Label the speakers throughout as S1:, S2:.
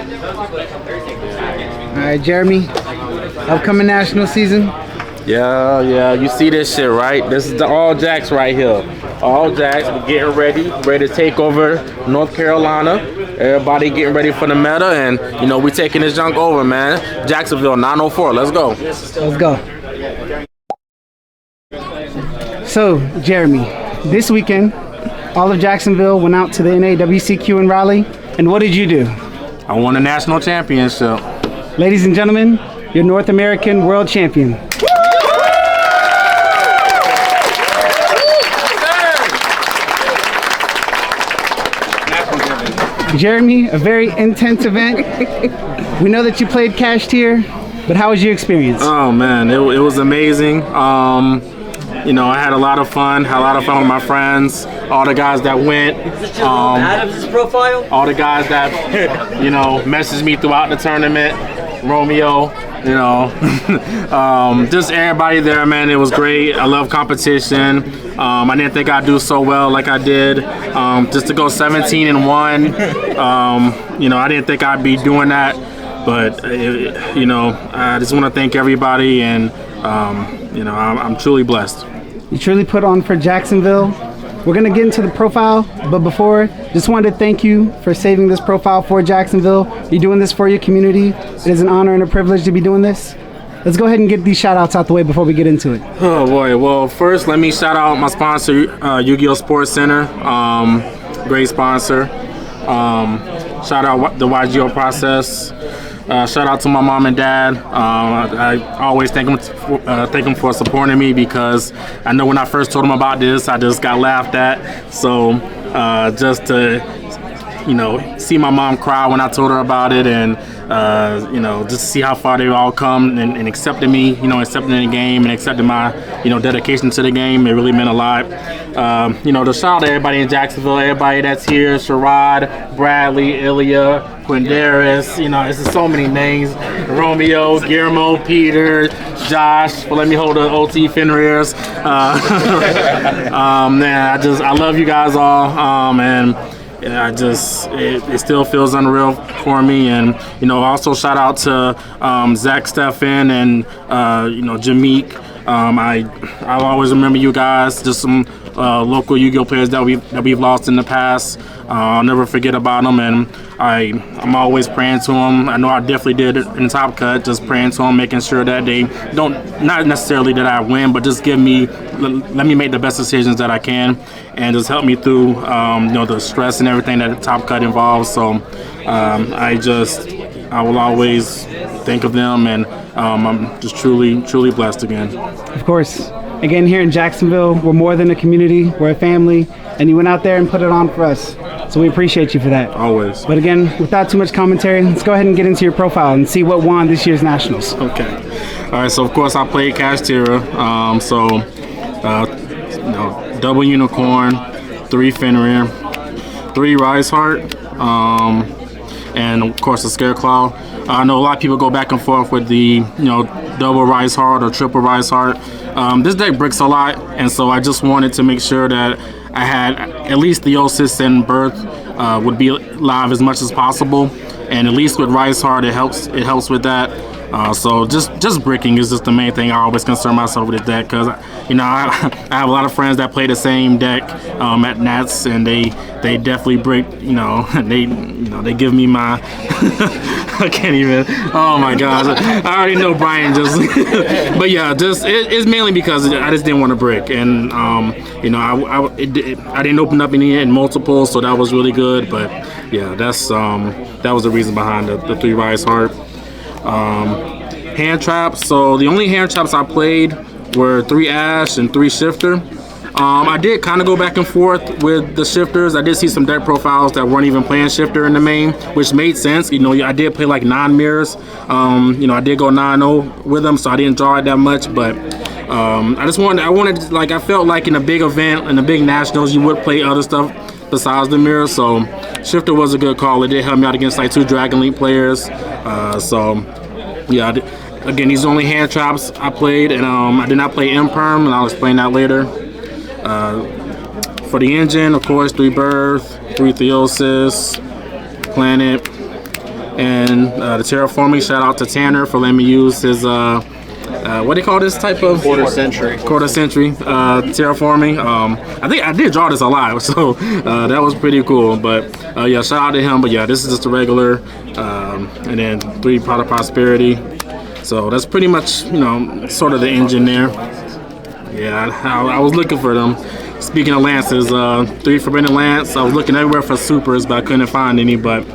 S1: All right, Jeremy, upcoming national season.
S2: Yeah, you see this shit, right? This is the All Jacks right here. All Jacks, we're getting ready to take over North Carolina. Everybody getting ready for the meta, and you know we taking this junk over, man. Jacksonville 904. Let's go.
S1: Let's go. So, Jeremy, this weekend, all of Jacksonville went out to the NAWCQ in Raleigh, and what did you do?
S2: I won the national championship.
S1: Ladies and gentlemen, your North American world champion. Jeremy, a very intense event. We know that you played Kashtira, but how was your experience?
S2: Oh man, it was amazing. You know, I had a lot of fun. With my friends, all the guys that went.
S3: Adam's profile.
S2: All the guys that you know messaged me throughout the tournament. Romeo, you know, just everybody there, man. It was great. I love competition. I didn't think I'd do so well like I did. Just to go 17-1, you know, I didn't think I'd be doing that. But, you know, I just want to thank everybody, and, you know, I'm truly blessed.
S1: You truly put on for Jacksonville. We're going to get into the profile, but before, just wanted to thank you for saving this profile for Jacksonville. You're doing this for your community. It is an honor and a privilege to be doing this. Let's go ahead and get these shout-outs out the way before we get into it.
S2: Oh, boy. Well, first, let me shout out my sponsor, Yu-Gi-Oh Sports Center. Great sponsor. Shout out the YGO process. Shout out to my mom and dad. I always thank them for supporting me, because I know when I first told them about this, I just got laughed at. So just to, you know, see my mom cry when I told her about it, and you know, just see how far they've all come and accepted me, you know, accepting the game and accepting my, you know, dedication to the game. It really meant a lot. You know, to shout out to everybody in Jacksonville, everybody that's here, Sherrod, Bradley, Ilya, Quinderis, you know, it's just so many names. Romeo, Guillermo, Peter, Josh, for let me hold the OT Fenrir's. Man, I love you guys all, and I just, it still feels unreal for me. And, you know, also shout out to Zach Steffen and, you know, Jameek. I'll always remember you guys, just some local Yu-Gi-Oh players that we've lost in the past. I'll never forget about them, and I'm always praying to them. I know I definitely did it in Top Cut, just praying to them, making sure that they don't, not necessarily that I win, but just let me make the best decisions that I can, and just help me through, you know, the stress and everything that Top Cut involves. So I will always think of them, and I'm just truly blessed again.
S1: Of course. Again, here in Jacksonville, we're more than a community, we're a family, and you went out there and put it on for us. So we appreciate you for that.
S2: Always.
S1: But again, without too much commentary, let's go ahead and get into your profile and see what won this year's Nationals.
S2: Okay. All right, so of course I played Kashtira. You know, double Unicorn, 3 Fenrir, 3 Rise Heart, and of course the Scareclaw. I know a lot of people go back and forth with the, you know, double Rise Heart or triple Rise Heart. This deck bricks a lot, and so I just wanted to make sure that I had at least the Theosis and Birth would be live as much as possible, and at least with Rise Heart it helps with that. So just bricking is just the main thing I always concern myself with this deck, because you know I have a lot of friends that play the same deck at Nats, and they definitely brick. You know they give me my I can't even. Oh my gosh, I already know Brian just. But yeah, it's mainly because I just didn't want to brick, and you know I didn't open up any in multiples, so that was really good. But yeah, that was the reason behind the 3 Rise Heart. Hand traps. So the only hand traps I played were 3 Ash and 3 Shifter. I did kind of go back and forth with the shifters. I did see some deck profiles that weren't even playing shifter in the main, which made sense. You know, I did play like 9 mirrors. You know, I did go 9-0 with them, so I didn't draw it that much. But I felt like in a big event, in the big nationals, you would play other stuff besides the mirror. So shifter was a good call. It did help me out against like 2 Dragon League players. So yeah, again, these are only hand traps I played, and I did not play Imperm, and I'll explain that later. For the engine, of course, 3 Birth, 3 Theosis, Planet, and the terraforming. Shout out to Tanner for letting me use his what do you call this type of
S4: Quarter century
S2: terraforming. I think I did draw this a lot, so that was pretty cool. But yeah, shout out to him. But yeah, this is just a regular, and then 3 Pot of Prosperity. So that's pretty much, you know, sort of the engine there. Yeah, I was looking for them. Speaking of lances, 3 Forbidden Lance. I was looking everywhere for supers, but I couldn't find any. But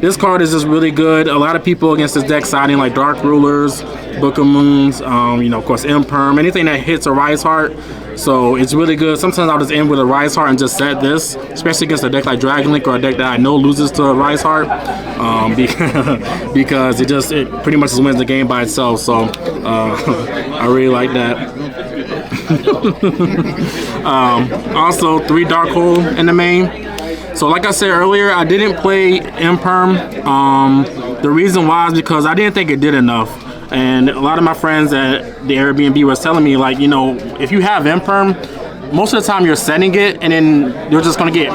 S2: this card is just really good. A lot of people against this deck siding like Dark Rulers, Book of Moons, you know, of course, Imperm, anything that hits a Rise Heart. So it's really good. Sometimes I'll just end with a Rise Heart and just set this, especially against a deck like Dragon Link or a deck that I know loses to a Rise Heart, because it pretty much just wins the game by itself. So I really like that. Also, 3 Dark Hole in the main. So like I said earlier, I didn't play Imperm. The reason why is because I didn't think it did enough. And a lot of my friends at the Airbnb was telling me, like, you know, if you have Imperm, most of the time you're setting it, and then you're just going to get,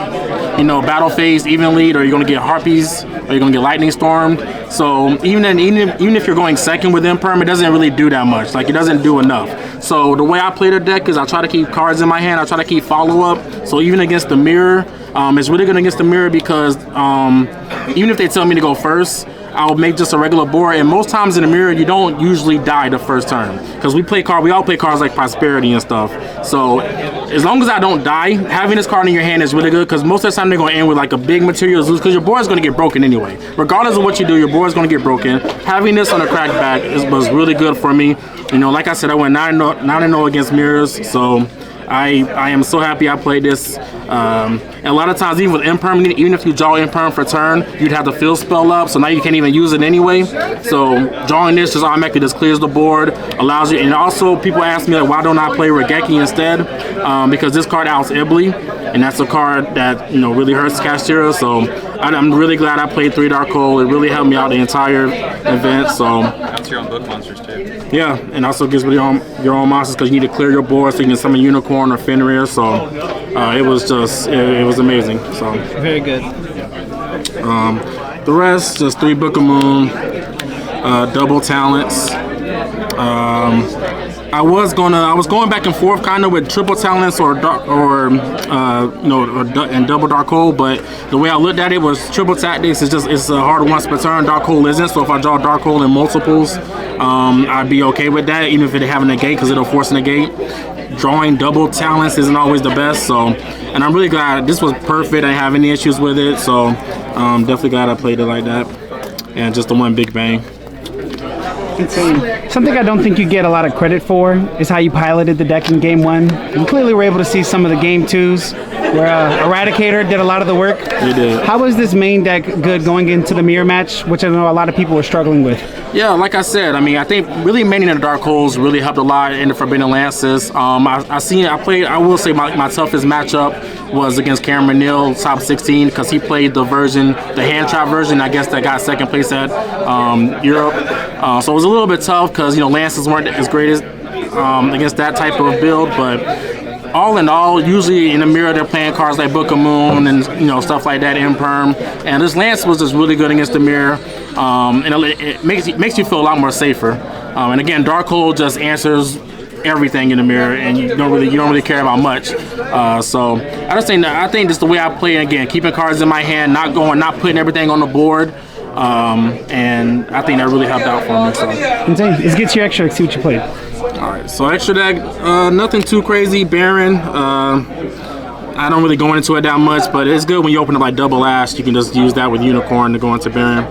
S2: you know, battle phased evenly, or you're going to get Harpies, or you're going to get Lightning Stormed. So even if you're going second with Imperm, it doesn't really do that much. Like, it doesn't do enough. So the way I play the deck is I try to keep cards in my hand. I try to keep follow-up. So even against the mirror, it's really good against the mirror because even if they tell me to go first, I'll make just a regular board, and most times in the mirror you don't usually die the first turn because we all play cards like Prosperity and stuff. So as long as I don't die, having this card in your hand is really good because most of the time they're going to end with like a big materials loose because your board is going to get broken anyway. Regardless of what you do, your board is going to get broken. Having this on a crackback was really good for me. You know, like I said, I went 9-0 against mirrors, so I am so happy I played this. And a lot of times, even with Imperm, even if you draw Imperm for turn, you'd have the field spell up, so now you can't even use it anyway. So drawing this just automatically just clears the board, allows you. And also, people ask me, like, why don't I play Regeki instead? Because this card outs Ibli, and that's a card that, you know, really hurts Kashtira. So I'm really glad I played 3 Dark Hole. It really helped me out the entire event. So
S4: That's your own book monsters too.
S2: yeah, and also gives you your own monsters because you need to clear your board so you can summon Unicorn or Fenrir. So it was just it was amazing. So
S1: Very good.
S2: the rest just 3 Book of Moon, double talents. I was going back and forth kind of with triple talents and double Dark Hole, but the way I looked at it was triple tactics is it's a hard once per turn. Dark Hole isn't, so if I draw Dark Hole in multiples, I'd be okay with that, even if it have a negate because it'll force a negate. Drawing double talents isn't always the best, so, and I'm really glad this was perfect. I didn't have any issues with it, so definitely glad I played it like that, and just the one big bang.
S1: Insane. Something I don't think you get a lot of credit for is how you piloted the deck in Game 1. You clearly were able to see some of the Game 2s where Eradicator did a lot of the work.
S2: He did.
S1: How was this main deck good going into the mirror match, which I know a lot of people were struggling with?
S2: Yeah, like I said, I mean, I think really maining the Dark Holes really helped a lot in the Forbidden Lances. I will say my toughest matchup was against Cameron Neal, top 16, because he played the hand trap version, I guess, that got second place at Europe. So it was a little bit tough because, you know, Lances weren't as great as against that type of build, but all in all, usually in the mirror they're playing cards like Book of Moon and, you know, stuff like that, Imperm. And this Lance was just really good against the mirror, and it makes you feel a lot more safer. And again, Dark Hole just answers everything in the mirror, and you don't really care about much. So I think just the way I play, again, keeping cards in my hand, not putting everything on the board. And I think that really helped out for me. So.
S1: Insane. Let's get to your extra deck, see what you played.
S2: Alright, so extra deck, nothing too crazy. Baron, I don't really go into it that much, but it's good when you open up like double Ash. You can just use that with Unicorn to go into Baron.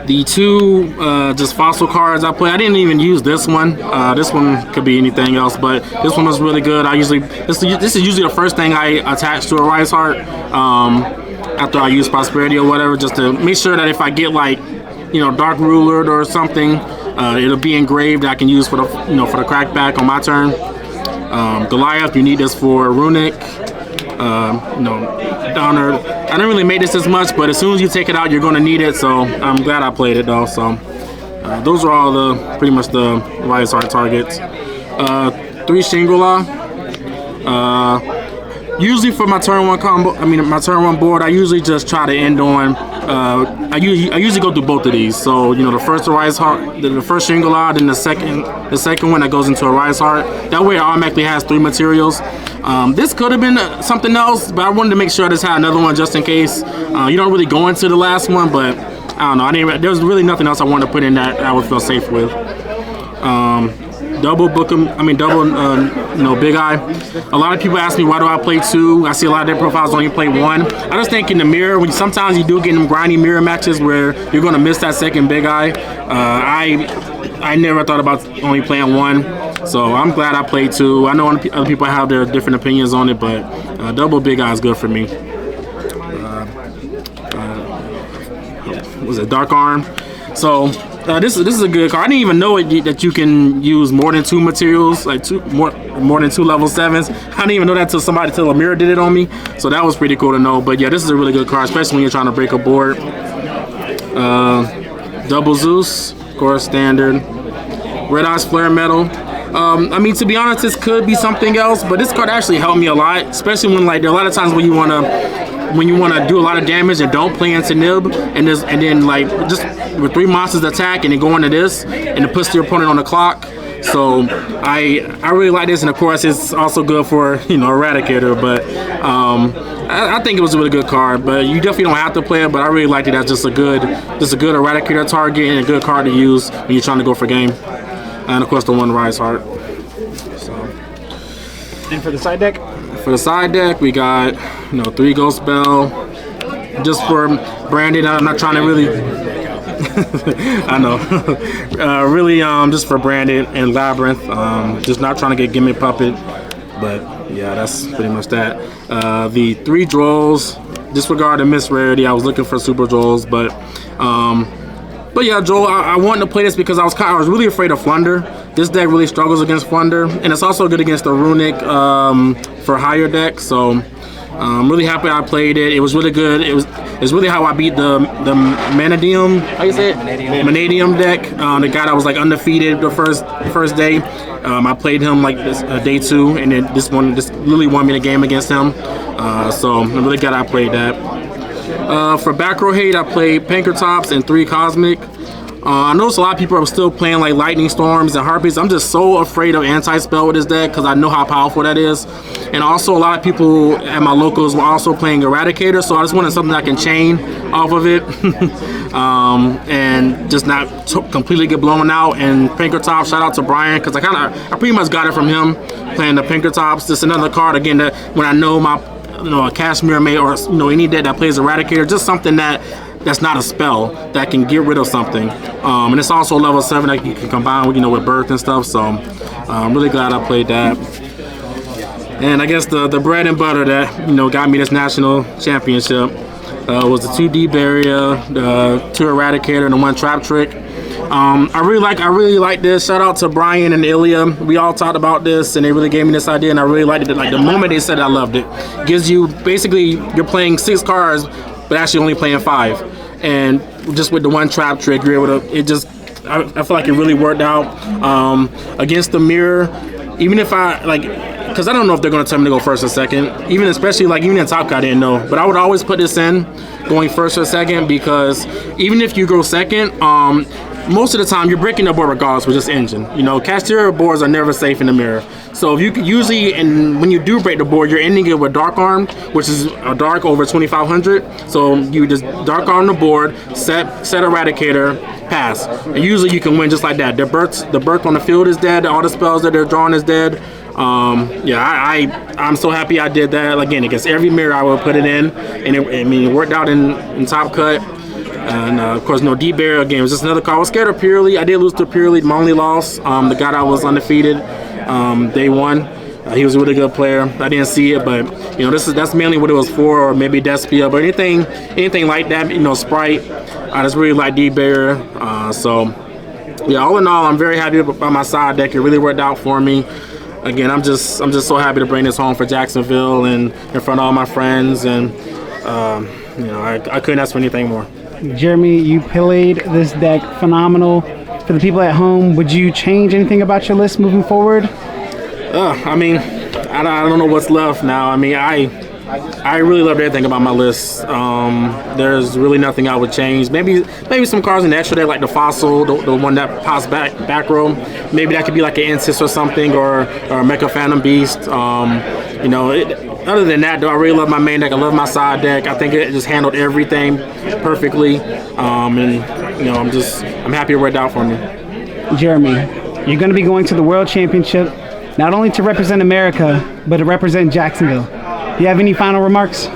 S2: The 2 just fossil cards I play, I didn't even use this one. This one could be anything else, but this one was really good. This is usually the first thing I attach to a Rise Heart. After I use Prosperity or whatever, just to make sure that if I get like, you know, Dark Ruler or something, it'll be engraved that I can use for the crackback on my turn. Goliath, you need this for Runic. Donner. I didn't really make this as much, but as soon as you take it out, you're going to need it. So I'm glad I played it though. So those are all pretty much the Rise Heart targets. 3 Shingula. Usually for my turn 1 combo, my turn 1 board, I usually just try to end on. I usually go through both of these. So the first rise heart, the first shingle out, and the second one that goes into a rise heart. That way, it automatically has 3 materials. This could have been something else, but I wanted to make sure I just had another one just in case. You don't really go into the last one, but I don't know. There was really nothing else I wanted to put in that I would feel safe with. Double Big Eye. A lot of people ask me why do I play 2. I see a lot of their profiles only play 1. I just think in the mirror, sometimes you do get them grindy mirror matches where you're going to miss that second Big Eye. I never thought about only playing 1, so I'm glad I played 2. I know other people have their different opinions on it, but double Big Eye is good for me. Was it Dark Arm? So this is a good card. I didn't even know that you can use more than 2 materials, like more than 2 level 7s. I didn't even know that till a mirror did it on me. So that was pretty cool to know. But yeah, this is a really good card, especially when you're trying to break a board. Double Zeus, of course, standard. Red Eyes Flare Metal. To be honest, this could be something else, but this card actually helped me a lot, especially when there are a lot of times when you want to do a lot of damage and don't play into Nib, and then just with 3 monsters attack and then go into this, and it puts your opponent on the clock. So I really like this, and of course it's also good for Eradicator. But I think it was a really good card. But you definitely don't have to play it. But I really liked it as just a good Eradicator target and a good card to use when you're trying to go for game. And of course the 1 Rise Heart. So.
S1: And for the side deck?
S2: For the side deck, we got 3 Ghost Bell. Just for branded, I'm not trying to really. I know. Really, just for branded and Labyrinth. Just not trying to get Gimmick Puppet. But yeah, that's pretty much that. The 3 Drolls. Disregard the miss rarity. I was looking for Super Drolls, but yeah, Joel, I wanted to play this because I was really afraid of Flunder. This deck really struggles against Flunder, and it's also good against the Runic for higher deck. So I'm really happy I played it. It was really good. It's really how I beat the Manadium. How you say it? Manadium deck. The guy that was undefeated the first day. I played him day 2, and then this really won me the game against him. So I'm really glad I played that. For back row hate, I played Pankratops and 3 Cosmic. I noticed a lot of people are still playing Lightning Storms and Harpies. I'm just so afraid of Anti-Spell with this deck because I know how powerful that is. And also a lot of people at my locals were also playing Eradicator, so I just wanted something I can chain off of it and just not completely get blown out. And Pankratops, shout out to Brian because I pretty much got it from him playing the Pankratops. Just another card again that when I know a Kashmir mate or any deck that plays Eradicator, just something that's not a spell that can get rid of something. And it's also level 7 that you can combine with with Birth and stuff. So I'm really glad I played that. And I guess the bread and butter that got me this national championship was the 2D Barrier, the 2 Eradicator, and the 1 Trap Trick. I really like this. Shout out to Brian and Ilya. We all talked about this, and they really gave me this idea, and I really liked it. The moment they said it, I loved it. Gives you basically you're playing 6 cards, but actually only playing 5. And just with the 1 Trap Trick, you're able to. I feel like it really worked out against the mirror. Even if because I don't know if they're going to tell me to go first or second. Even in Top Cut, I didn't know. But I would always put this in going first or second because even if you go second, most of the time you're breaking the board regardless with this engine. Kashtira boards are never safe in the mirror. So if you could usually, and when you do break the board, you're ending it with Dark Arm, which is a dark over 2,500. So you just Dark Arm the board, set Eradicator, pass. And usually you can win just like that. The birth on the field is dead. All the spells that they're drawing is dead. I'm so happy I did that. Again, against every mirror I would put it in, and it worked out in Top Cut. And of course, D-Bear again was just another card. I was scared of Purely. I did lose to Purely. My only loss. The guy that was undefeated day 1. He was a really good player. I didn't see it, but that's mainly what it was for, or maybe Despia, but anything like that. Sprite. I just really like D-Bear. So yeah, all in all, I'm very happy about my side deck. It really worked out for me. Again, I'm just so happy to bring this home for Jacksonville and in front of all my friends, and I couldn't ask for anything more.
S1: Jeremy, you played this deck phenomenal. For the people at home, would you change anything about your list moving forward?
S2: I I don't know what's left now. I mean, I really loved everything about my list. There's really nothing I would change. Maybe some cards in the extra deck, like the Fossil, the one that pops back row. Maybe that could be like an Insist or something, or a Mecha Phantom Beast. You know, other than that, though, I really love my main deck. I love my side deck. I think it just handled everything perfectly. And you know, I'm happy it worked out for me.
S1: Jeremy, you're going to be going to the World Championship, not only to represent America, but to represent Jacksonville. Do you have any final remarks?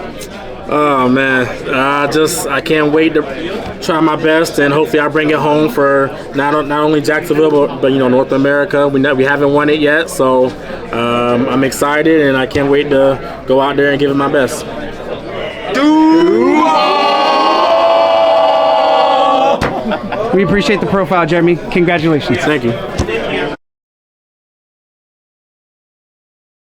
S2: Oh man, I can't wait to try my best, and hopefully I bring it home for not only Jacksonville, but you know, North America. We haven't won it yet, so I'm excited, and I can't wait to go out there and give it my best.
S1: We appreciate the profile, Jeremy. Congratulations.
S2: Thank you.